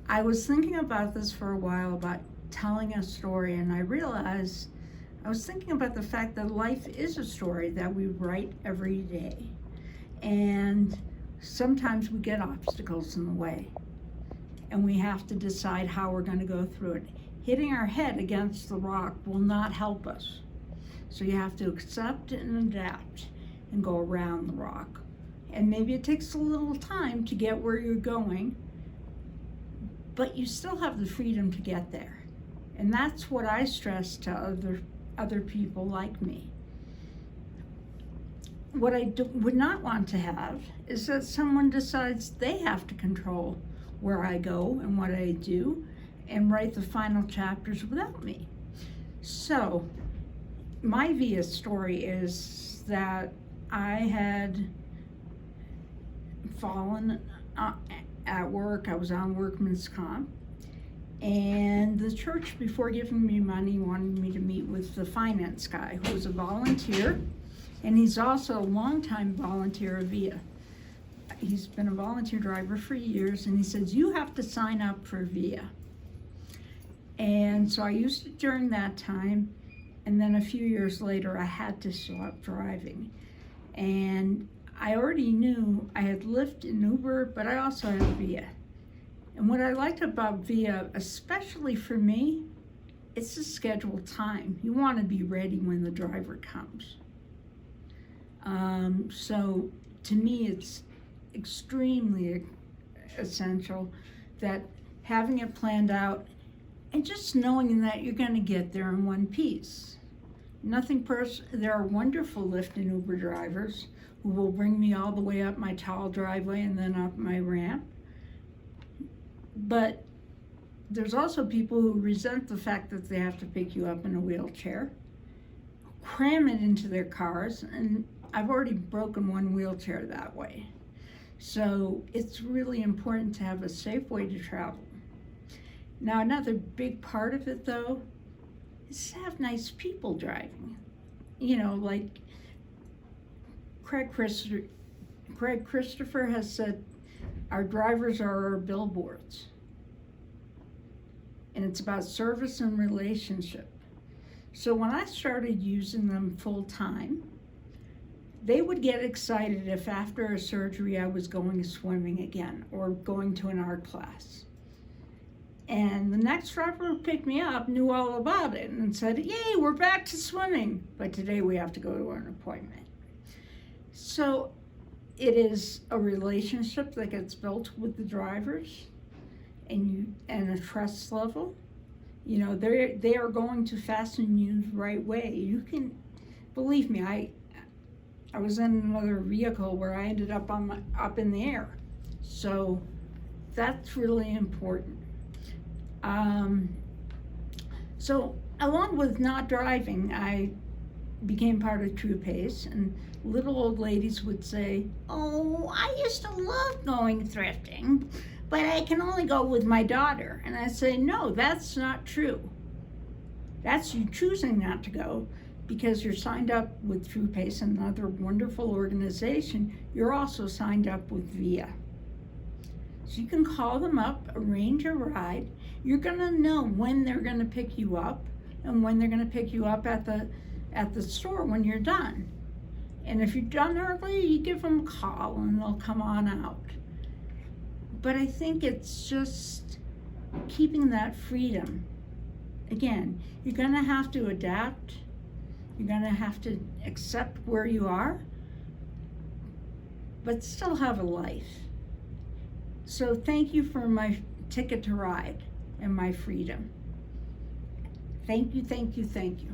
I was thinking about this for a while, about telling a story, and I realized I was thinking about the fact that life is a story that we write every day. And sometimes we get obstacles in the way, and we have to decide how we're going to go through it. Hitting our head against the rock will not help us. So you have to accept and adapt and go around the rock. And maybe it takes a little time to get where you're going, but you still have the freedom to get there. And that's what I stress to other people like me. What I would not want to have is that someone decides they have to control where I go and what I do and write the final chapters without me. So my VIA story is that I had fallen at work. I was on workman's comp, and the church, before giving me money, wanted me to meet with the finance guy, who was a volunteer, and he's also a longtime volunteer of VIA. He's been a volunteer driver for years, and he says, you have to sign up for VIA. And so I used it during that time, and then a few years later I had to stop driving. And I already knew I had Lyft and Uber, but I also had VIA. And what I liked about VIA, especially for me, it's a scheduled time. You want to be ready when the driver comes. So to me, it's extremely essential that having it planned out and just knowing that you're going to get there in one piece. There are wonderful Lyft and Uber drivers who will bring me all the way up my tall driveway and then up my ramp. But there's also people who resent the fact that they have to pick you up in a wheelchair, cram it into their cars, and I've already broken one wheelchair that way. So it's really important to have a safe way to travel. Now, another big part of it, though, is to have nice people driving. You know, like Craig Christopher has said, our drivers are our billboards. And it's about service and relationship. So when I started using them full time, they would get excited if after a surgery I was going swimming again or going to an art class. And the next driver who picked me up knew all about it and said, yay, we're back to swimming, but today we have to go to an appointment. So it is a relationship that gets built with the drivers and a trust level. You know, they are going to fasten you the right way. You can, believe me, I was in another vehicle where I ended up up in the air. So that's really important. So along with not driving, I became part of True Pace, and little old ladies would say, oh, I used to love going thrifting, but I can only go with my daughter. And I say, no, that's not true. That's you choosing not to go because you're signed up with True Pace, another wonderful organization. You're also signed up with VIA. So you can call them up, arrange a ride. You're gonna know when they're gonna pick you up and when they're gonna pick you up at the store when you're done. And if you're done early, you give them a call and they'll come on out. But I think it's just keeping that freedom. Again, you're gonna have to adapt. You're gonna have to accept where you are, but still have a life. So thank you for my ticket to ride and my freedom. Thank you, thank you, thank you.